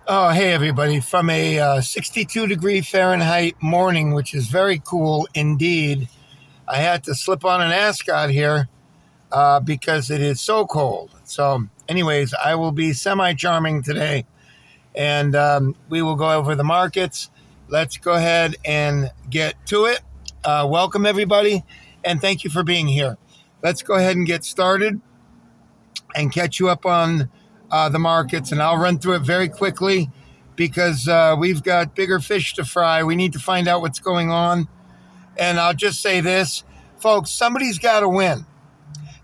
Oh, hey, everybody. From a 62-degree Fahrenheit morning, which is very cool indeed, I had to slip on an ascot here because it is so cold. So, anyways, I will be semi-charming today, and we will go over the markets. Let's go ahead and get to it. Welcome, everybody, and thank you for being here. Let's go ahead and get started and catch you up on the markets, and I'll run through it very quickly because we've got bigger fish to fry. We need to find out what's going on. And I'll just say this, folks, somebody's got to win.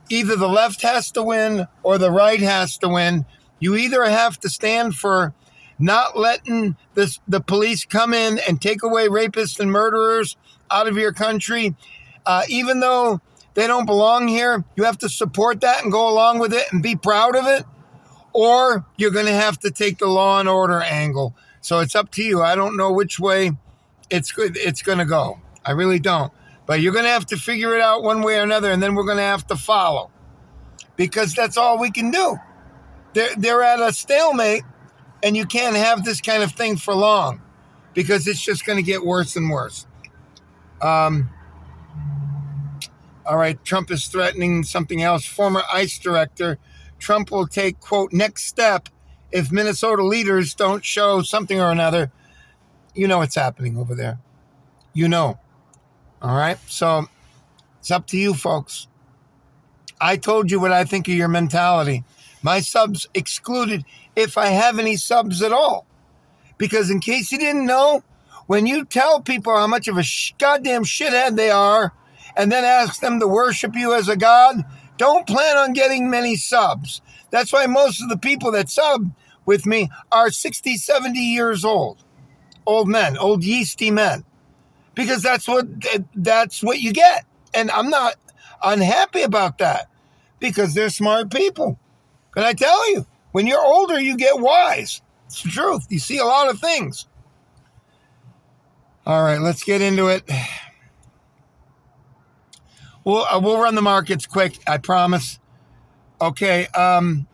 Either the left has to win or the right has to win. You either have to stand for not letting the police come in and take away rapists and murderers out of your country, even though they don't belong here. You have to support that and go along with it and be proud of it. Or you're going to have to take the law and order angle. So it's up to you. I don't know which way it's going to go. I really don't. But you're going to have to figure it out one way or another, and then we're going to have to follow. Because that's all we can do. They're at a stalemate, and you can't have this kind of thing for long. Because it's just going to get worse and worse. All right, Trump is threatening something else. Former ICE director, Trump will take, quote, next step if Minnesota leaders don't show something or another. You know what's happening over there. You know. All right? So it's up to you, folks. I told you what I think of your mentality. My subs excluded if I have any subs at all. Because in case you didn't know, when you tell people how much of a goddamn shithead they are and then ask them to worship you as a god, don't plan on getting many subs. That's why most of the people that sub with me are 60, 70 years old. Old men, old yeasty men. Because that's what you get. And I'm not unhappy about that. Because they're smart people. Can I tell you? When you're older, you get wise. It's the truth. You see a lot of things. All right, let's get into it. We'll run the markets quick, I promise. Okay, gold,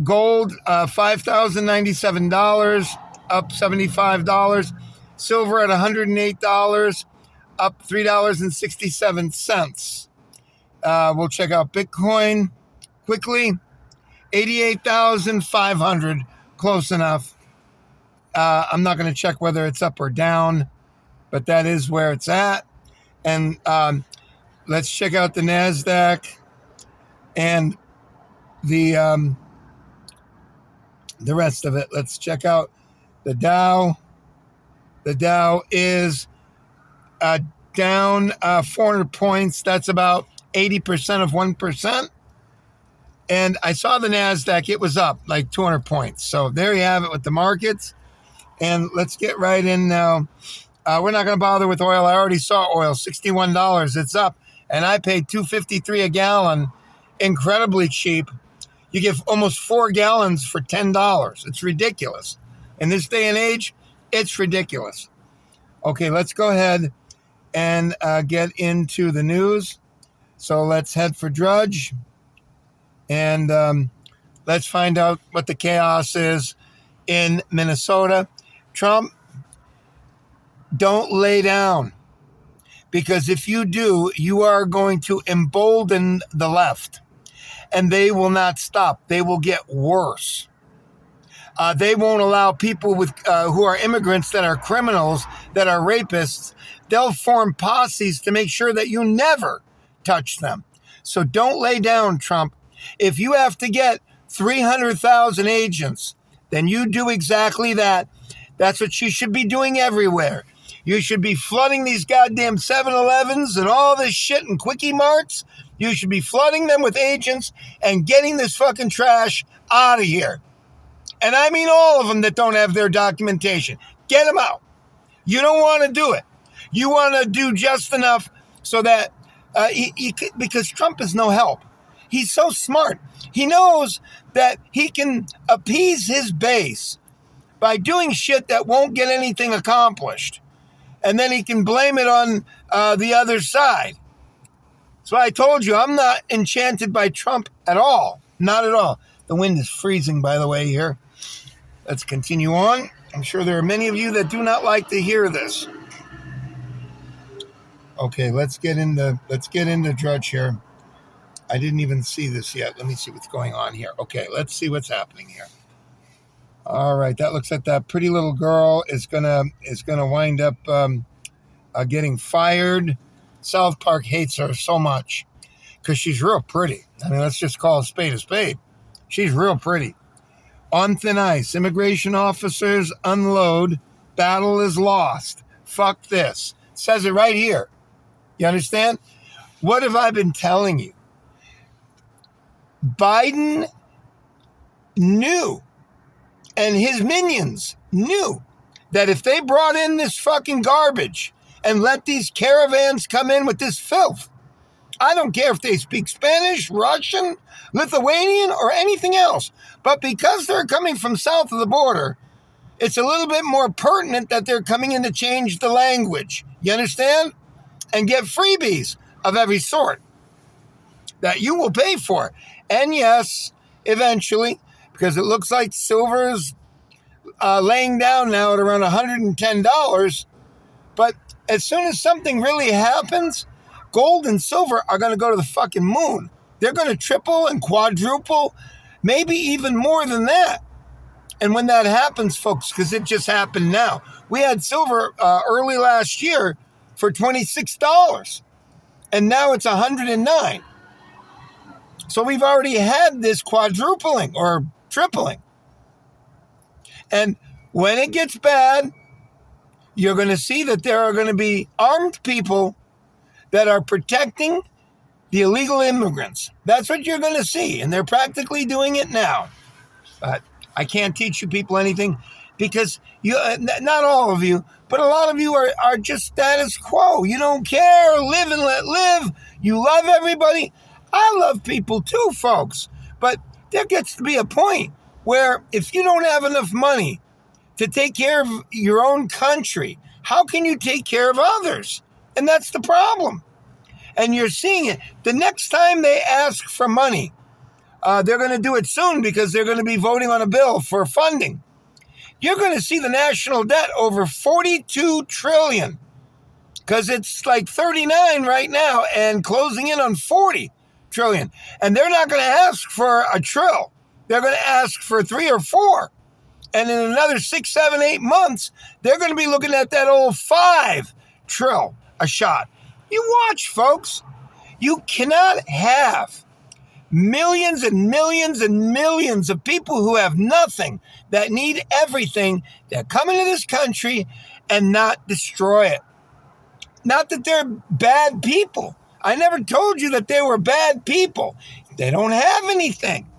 $5,097, up $75. Silver at $108, up $3.67. We'll check out Bitcoin quickly. 88,500, close enough. I'm not going to check whether it's up or down, but that is where it's at. And let's check out the NASDAQ and the rest of it. Let's check out the Dow. The Dow is down 400 points. That's about 80% of 1%. And I saw the NASDAQ. It was up like 200 points. So there you have it with the markets. And let's get right in now. We're not going to bother with oil. I already saw oil, $61. It's up. And I paid $2.53 a gallon. Incredibly cheap. You get almost 4 gallons for $10. It's ridiculous. In this day and age, it's ridiculous. Okay, let's go ahead and get into the news. So let's head for Drudge. And let's find out what the chaos is in Minnesota. Trump, don't lay down. Because if you do, you are going to embolden the left. And they will not stop. They will get worse. They won't allow people with who are immigrants that are criminals, that are rapists. They'll form posses to make sure that you never touch them. So don't lay down, Trump. If you have to get 300,000 agents, then you do exactly that. That's what you should be doing everywhere. You should be flooding these goddamn 7-Elevens and all this shit and Quickie Marts. You should be flooding them with agents and getting this fucking trash out of here. And I mean all of them that don't have their documentation. Get them out. You don't want to do it. You want to do just enough so that because Trump is no help. He's so smart. He knows that he can appease his base by doing shit that won't get anything accomplished. And then he can blame it on the other side. So I told you, I'm not enchanted by Trump at all. Not at all. The wind is freezing, by the way, here. Let's continue on. I'm sure there are many of you that do not like to hear this. Okay, let's get into Drudge here. I didn't even see this yet. Let me see what's going on here. Okay, let's see what's happening here. All right, that looks like that pretty little girl is gonna wind up getting fired. South Park hates her so much because she's real pretty. I mean, let's just call a spade a spade. She's real pretty. On thin ice, immigration officers unload. Battle is lost. Fuck this. It says it right here. You understand? What have I been telling you? Biden knew, and his minions knew, that if they brought in this fucking garbage and let these caravans come in with this filth, I don't care if they speak Spanish, Russian, Lithuanian, or anything else, but because they're coming from south of the border, it's a little bit more pertinent that they're coming in to change the language. You understand? And get freebies of every sort that you will pay for. And yes, eventually, because it looks like silver's laying down now at around $110. But as soon as something really happens, gold and silver are going to go to the fucking moon. They're going to triple and quadruple, maybe even more than that. And when that happens, folks, because it just happened now, we had silver early last year for $26, and now it's $109. So we've already had this quadrupling or tripling. And when it gets bad, you're going to see that there are going to be armed people that are protecting the illegal immigrants. That's what you're going to see, and they're practically doing it now. But I can't teach you people anything because you, not all of you, but a lot of you are just status quo. You don't care, live and let live. You love everybody. I love people too, folks. But there gets to be a point where if you don't have enough money to take care of your own country, how can you take care of others? And that's the problem. And you're seeing it. The next time they ask for money, they're going to do it soon because they're going to be voting on a bill for funding. You're going to see the national debt over $42 trillion because it's like 39 right now and closing in on 40 trillion. And they're not going to ask for a trill. They're going to ask for 3 or 4. And in another 6, 7, 8 months, they're going to be looking at that old 5 trill a shot. You watch, folks. You cannot have millions and millions and millions of people who have nothing that need everything that come into this country and not destroy it. Not that they're bad people. I never told you that they were bad people. They don't have anything.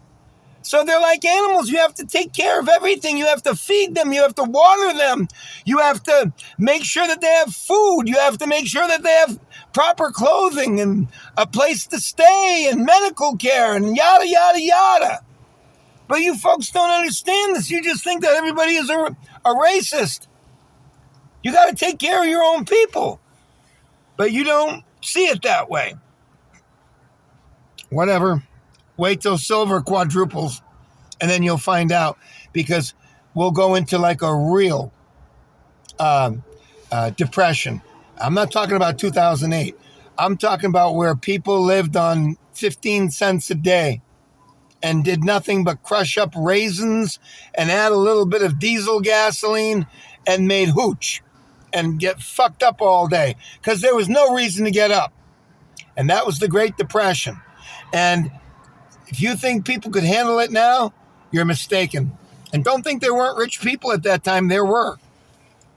So they're like animals. You have to take care of everything. You have to feed them. You have to water them. You have to make sure that they have food. You have to make sure that they have proper clothing and a place to stay and medical care and yada, yada, yada. But you folks don't understand this. You just think that everybody is a racist. You got to take care of your own people. But you don't see it that way. Whatever. Wait till silver quadruples, and then you'll find out, because we'll go into like a real depression. I'm not talking about 2008. I'm talking about where people lived on 15 cents a day and did nothing but crush up raisins and add a little bit of diesel gasoline and made hooch and get fucked up all day because there was no reason to get up. And that was the Great Depression. And if you think people could handle it now, you're mistaken. And don't think there weren't rich people at that time. There were.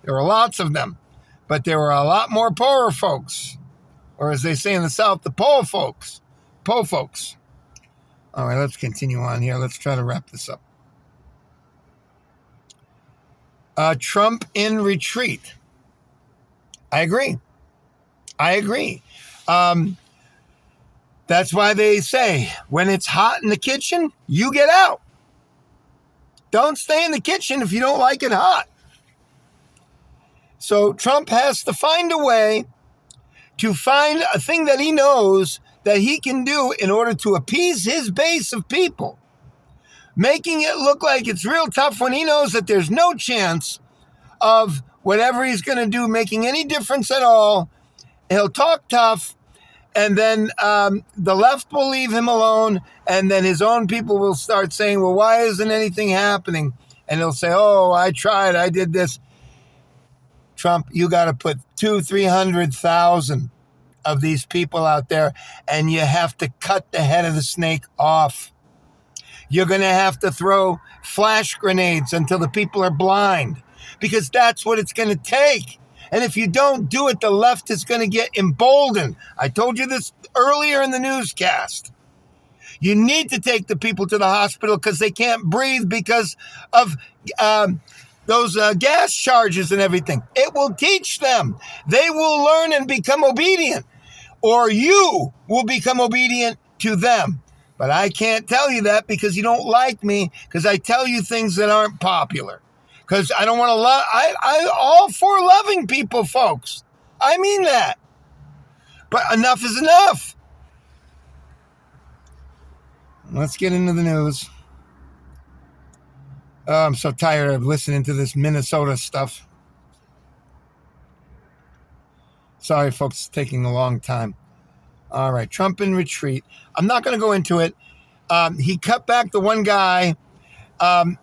There were lots of them. But there were a lot more poorer folks. Or as they say in the South, the po folks. Po folks. All right, let's continue on here. Let's try to wrap this up. Trump in retreat. I agree. That's why they say, when it's hot in the kitchen, you get out. Don't stay in the kitchen if you don't like it hot. So Trump has to find a way to find a thing that he knows that he can do in order to appease his base of people. making it look like it's real tough when he knows that there's no chance of whatever he's going to do making any difference at all. He'll talk tough, and then the left will leave him alone, and then his own people will start saying, well, why isn't anything happening? And he'll say, oh, I tried, I did this. Trump, you got to put 300,000 of these people out there, and you have to cut the head of the snake off. You're going to have to throw flash grenades until the people are blind, because that's what it's going to take. And if you don't do it, the left is going to get emboldened. I told you this earlier in the newscast. You need to take the people to the hospital because they can't breathe because of those gas charges and everything. It will teach them. They will learn and become obedient, or you will become obedient to them. But I can't tell you that because you don't like me, because I tell you things that aren't popular. Because I don't want to love. I all for loving people, folks. I mean that. But enough is enough. Let's get into the news. Oh, I'm so tired of listening to this Minnesota stuff. Sorry, folks, it's taking a long time. All right, Trump in retreat. I'm not going to go into it. He cut back the one guy. The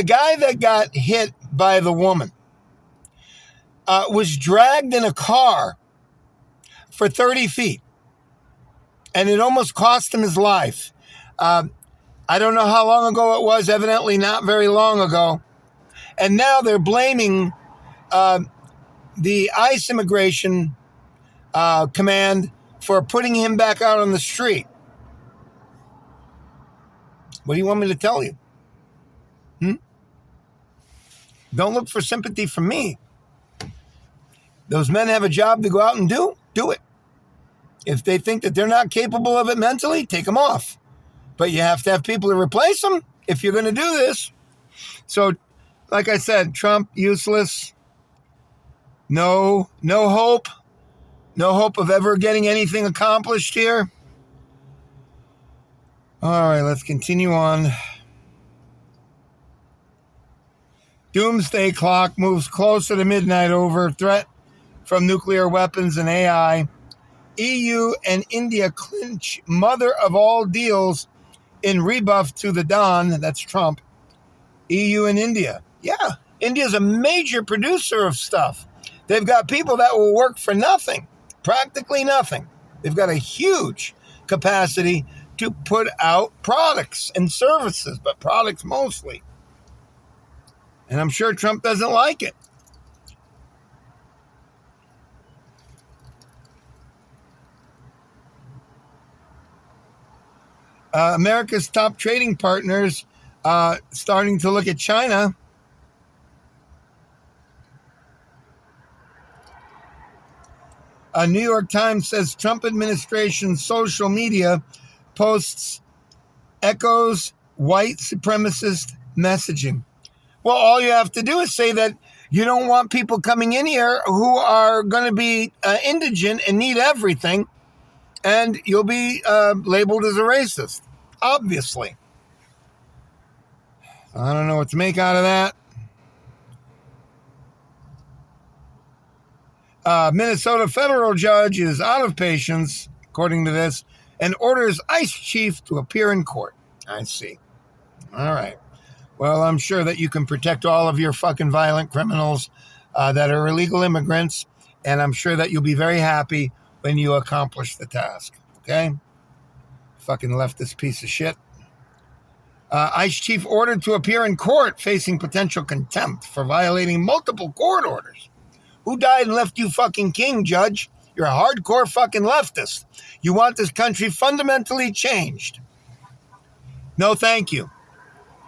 guy that got hit by the woman was dragged in a car for 30 feet. And it almost cost him his life. I don't know how long ago it was, evidently not very long ago. And now they're blaming the ICE immigration command for putting him back out on the street. What do you want me to tell you? Don't look for sympathy from me. Those men have a job to go out and do it. If they think that they're not capable of it mentally, take them off. But you have to have people to replace them if you're going to do this. So, like I said, Trump, useless. No hope. No hope of ever getting anything accomplished here. All right, let's continue on. Doomsday clock moves closer to midnight over threat from nuclear weapons and AI. EU and India clinch mother of all deals in rebuff to the Don. That's Trump. EU and India. Yeah, India's a major producer of stuff. They've got people that will work for nothing, practically nothing. They've got a huge capacity to put out products and services, but products mostly. And I'm sure Trump doesn't like it. America's top trading partners starting to look at China. New York Times says Trump administration social media posts echoes white supremacist messaging. Well, all you have to do is say that you don't want people coming in here who are going to be indigent and need everything, and you'll be labeled as a racist, obviously. I don't know what to make out of that. Minnesota federal judge is out of patience, according to this, and orders ICE chief to appear in court. I see. All right. Well, I'm sure that you can protect all of your fucking violent criminals that are illegal immigrants, and I'm sure that you'll be very happy when you accomplish the task. Okay? Fucking leftist piece of shit. ICE chief ordered to appear in court facing potential contempt for violating multiple court orders. Who died and left you fucking king, Judge? You're a hardcore fucking leftist. You want this country fundamentally changed. No, thank you.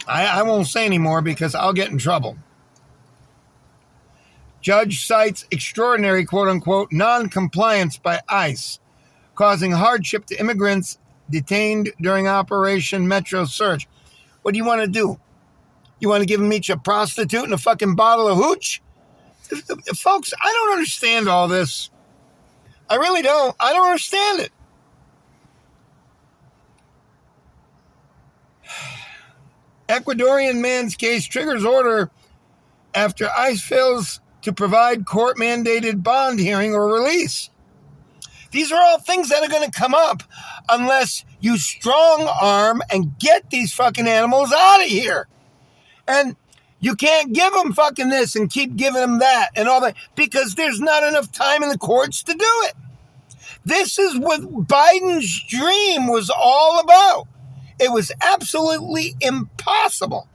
I won't say anymore because I'll get in trouble. Judge cites extraordinary, quote-unquote, non-compliance by ICE, causing hardship to immigrants detained during Operation Metro Search. What do you want to do? You want to give them each a prostitute and a fucking bottle of hooch? Folks, I don't understand all this. I really don't. I don't understand it. Ecuadorian man's case triggers order after ICE fails to provide court-mandated bond hearing or release. These are all things that are going to come up unless you strong arm and get these fucking animals out of here. And you can't give them fucking this and keep giving them that and all that because there's not enough time in the courts to do it. This is what Biden's dream was all about. It was absolutely impossible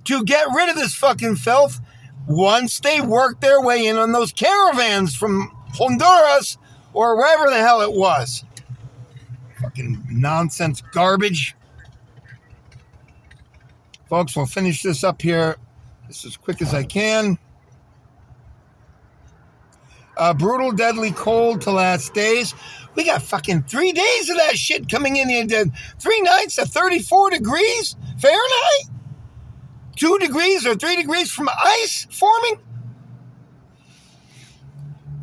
to get rid of this fucking filth once they worked their way in on those caravans from Honduras or wherever the hell it was. Fucking nonsense garbage. Folks, we'll finish this up here just as quick as I can. Brutal, deadly cold to last days. We got fucking 3 days of that shit coming in here. 3 nights of 34 degrees Fahrenheit? 2 degrees or 3 degrees from ice forming?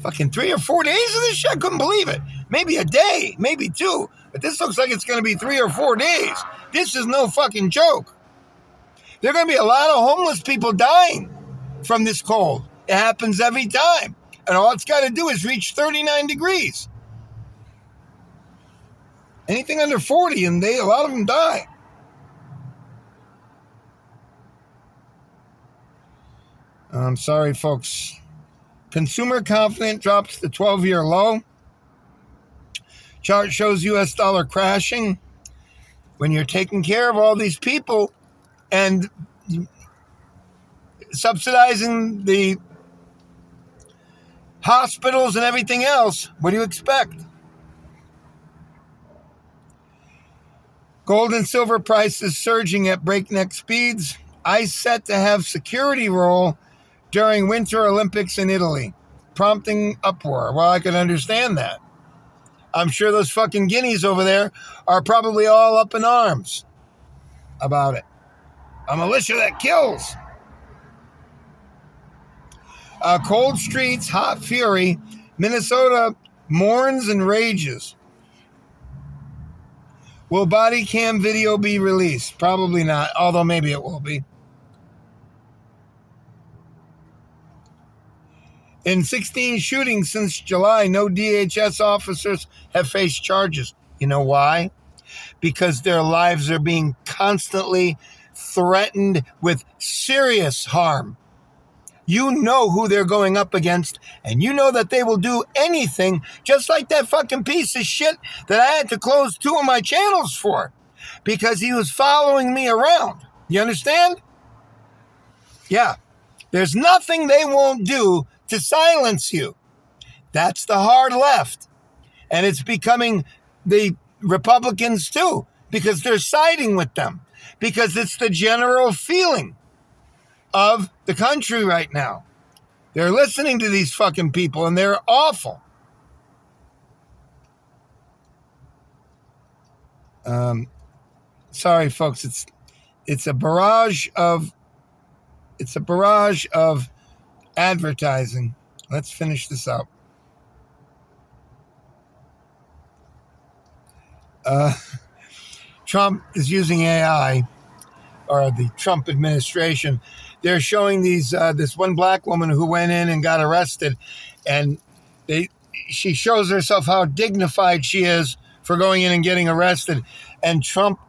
Fucking 3 or 4 days of this shit? I couldn't believe it. Maybe a day, maybe 2. But this looks like it's going to be 3 or 4 days. This is no fucking joke. There are going to be a lot of homeless people dying from this cold. It happens every time. And all it's got to do is reach 39 degrees. Anything under 40 and a lot of them die. I'm sorry, folks. Consumer confidence drops to 12-year low. Chart shows U.S. dollar crashing. When you're taking care of all these people and subsidizing the hospitals and everything else, what do you expect? Gold and silver prices surging at breakneck speeds. ICE set to have security role during Winter Olympics in Italy, prompting uproar. Well, I can understand that. I'm sure those fucking guineas over there are probably all up in arms about it. A militia that kills. Cold streets, hot fury. Minnesota mourns and rages. Will body cam video be released? Probably not, although maybe it will be. In 16 shootings since July, no DHS officers have faced charges. You know why? Because their lives are being constantly threatened with serious harm. You know who they're going up against, and you know that they will do anything, just like that fucking piece of shit that I had to close 2 of my channels for because he was following me around. You understand? Yeah. There's nothing they won't do to silence you. That's the hard left. And it's becoming the Republicans too, because they're siding with them, because it's the general feeling of the country right now. They're listening to these fucking people and they're awful. Sorry, folks. It's a barrage of advertising. Let's finish this up. Trump is using AI, or the Trump administration. They're showing this one black woman who went in and got arrested, and she shows herself how dignified she is for going in and getting arrested. And Trump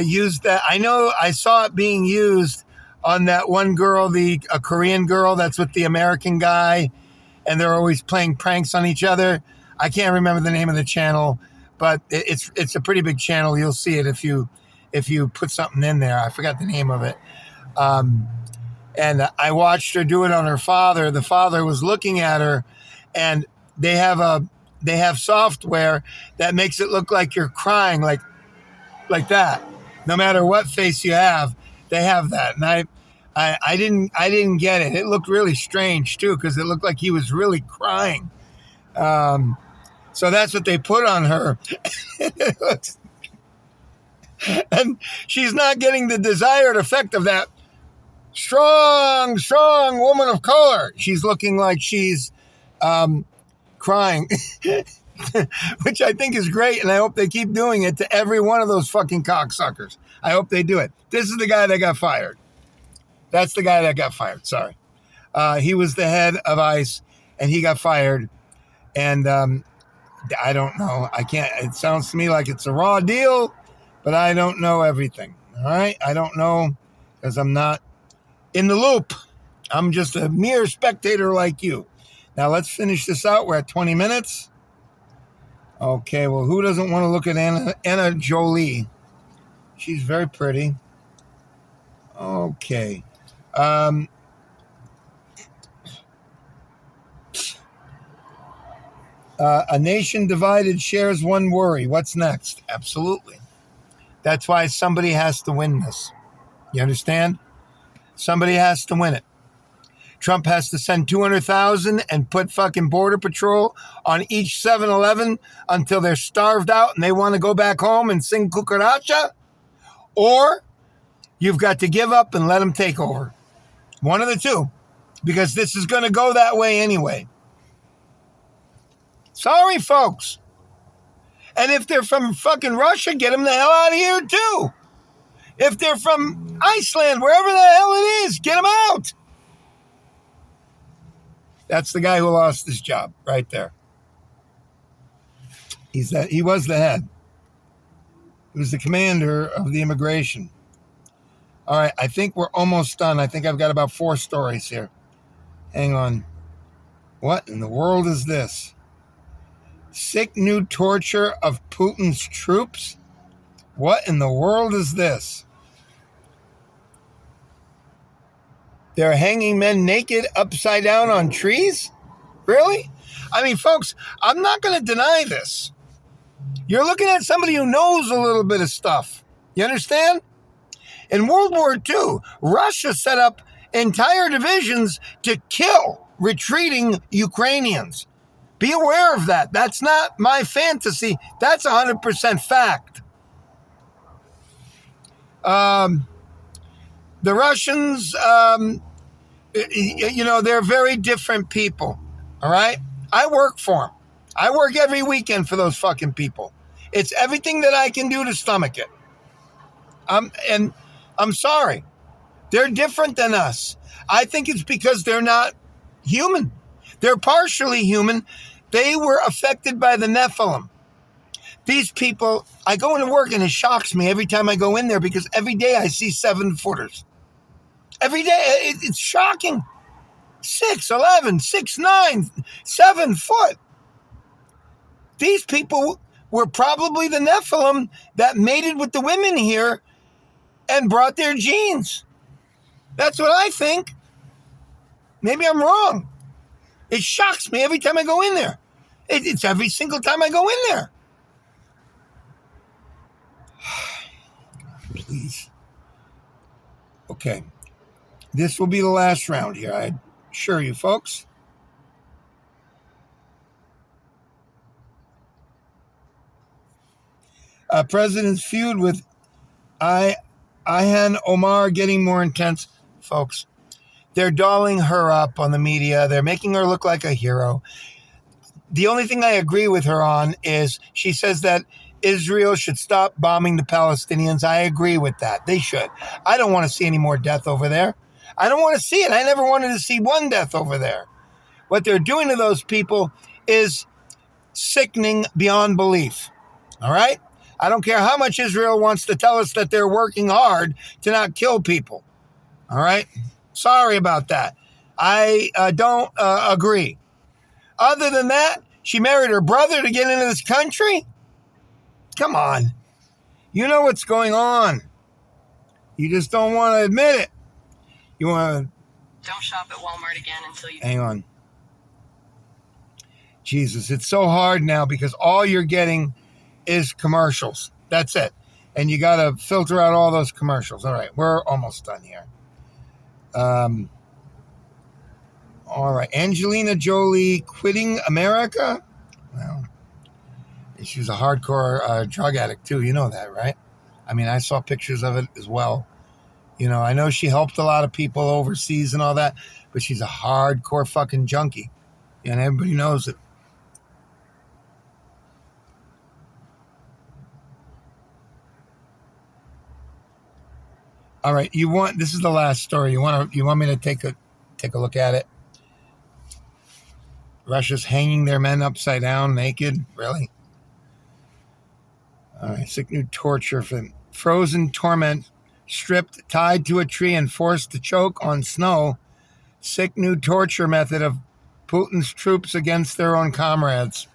used that. I know I saw it being used on that one girl, a Korean girl that's with the American guy, and they're always playing pranks on each other. I can't remember the name of the channel, but it's a pretty big channel. You'll see it if you put something in there. I forgot the name of it. And I watched her do it on her father. The father was looking at her, and they have software that makes it look like you're crying, like that. No matter what face you have, they have that. And I didn't get it. It looked really strange too, because it looked like he was really crying. So that's what they put on her. And she's not getting the desired effect of that strong woman of color. She's looking like she's crying, which I think is great. And I hope they keep doing it to every one of those fucking cocksuckers. I hope they do it. This is the guy that got fired. That's the guy that got fired. Sorry. He was the head of ICE, and he got fired. And I don't know. I can't. It sounds to me like it's a raw deal, but I don't know everything. All right? I don't know because I'm not in the loop. I'm just a mere spectator like you. Now, let's finish this out. We're at 20 minutes. Okay, well, who doesn't want to look at Anna Jolie? She's very pretty. Okay. A nation divided shares one worry. What's next? Absolutely. That's why somebody has to win this. You understand? Somebody has to win it. Trump has to send 200,000 and put fucking border patrol on each 7-Eleven until they're starved out and they want to go back home and sing cucaracha. Or you've got to give up and let them take over. One of the two. Because this is going to go that way anyway. Sorry, folks. And if they're from fucking Russia, get them the hell out of here, too. If they're from Iceland, wherever the hell it is, get them out. That's the guy who lost his job right there. He was the head. He was the commander of the immigration. All right, I think we're almost done. I think I've got about 4 stories here. Hang on. What in the world is this? Sick new torture of Putin's troops? What in the world is this? They're hanging men naked upside down on trees? Really? I mean, folks, I'm not going to deny this. You're looking at somebody who knows a little bit of stuff. You understand? In World War II, Russia set up entire divisions to kill retreating Ukrainians. Be aware of that. That's not my fantasy. That's 100% fact. The Russians, they're very different people. All right? I work for them. I work every weekend for those fucking people. It's everything that I can do to stomach it. And I'm sorry. They're different than us. I think it's because they're not human. They're partially human. They were affected by the Nephilim. These people, I go into work and it shocks me every time I go in there because every day I see 7-footers. Every day, it's shocking. 6'11", 6'9", 7 foot. These people were probably the Nephilim that mated with the women here and brought their genes. That's what I think. Maybe I'm wrong. It shocks me every time I go in there. It's every single time I go in there. Please. Okay. This will be the last round here, I assure you, folks. President's feud with Ilhan Omar getting more intense. Folks, they're dolling her up on the media. They're making her look like a hero. The only thing I agree with her on is she says that Israel should stop bombing the Palestinians. I agree with that. They should. I don't want to see any more death over there. I don't want to see it. I never wanted to see one death over there. What they're doing to those people is sickening beyond belief. All right? I don't care how much Israel wants to tell us that they're working hard to not kill people. All right? Sorry about that. I don't agree. Other than that, she married her brother to get into this country? Come on. You know what's going on. You just don't want to admit it. You want to... Don't shop at Walmart again until you... Hang on. Jesus, it's so hard now because all you're getting is commercials. That's it. And you got to filter out all those commercials. All right, we're almost done here. All right, Angelina Jolie quitting America? Well, she was a hardcore drug addict too. You know that, right? I mean, I saw pictures of it as well. You know, I know she helped a lot of people overseas and all that, but she's a hardcore fucking junkie. And everybody knows it. All right, this is the last story. You want me to take a look at it? Russia's hanging their men upside down, naked. Really? All right, sick new torture for frozen torment, stripped, tied to a tree, and forced to choke on snow. Sick new torture method of Putin's troops against their own comrades.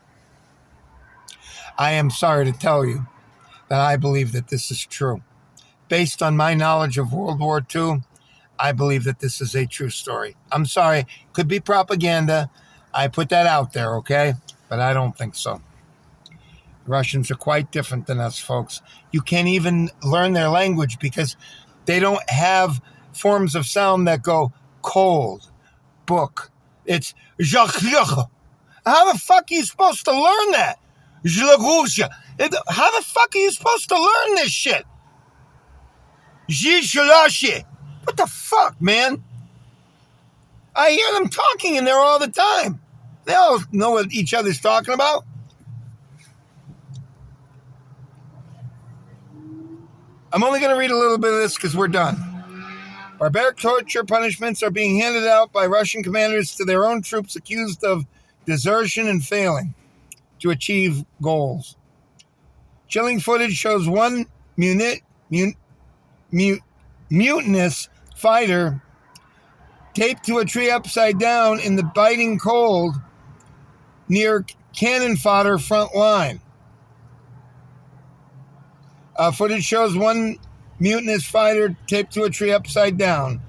I am sorry to tell you that I believe that this is true. Based on my knowledge of World War II, I believe that this is a true story. I'm sorry, could be propaganda. I put that out there, okay? But I don't think so. The Russians are quite different than us, folks. You can't even learn their language because they don't have forms of sound that go cold, book. It's zhakh. How the fuck are you supposed to learn that? Zhlagusha. How the fuck are you supposed to learn this shit? Zhishalashi. What the fuck, man? I hear them talking in there all the time. They all know what each other's talking about. I'm only going to read a little bit of this because we're done. Barbaric torture punishments are being handed out by Russian commanders to their own troops accused of desertion and failing to achieve goals. Chilling footage shows one mutinous fighter taped to a tree upside down in the biting cold near cannon fodder front line. Footage shows one mutinous fighter taped to a tree upside down,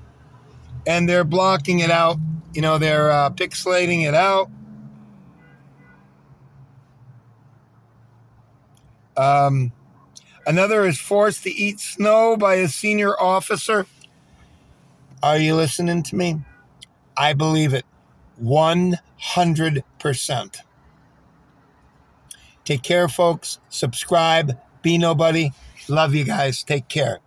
and they're blocking it out. You know, they're pixelating it out. Another is forced to eat snow by a senior officer. Are you listening to me? I believe it 100%. Take care, folks. Subscribe. Be nobody. Love you guys. Take care.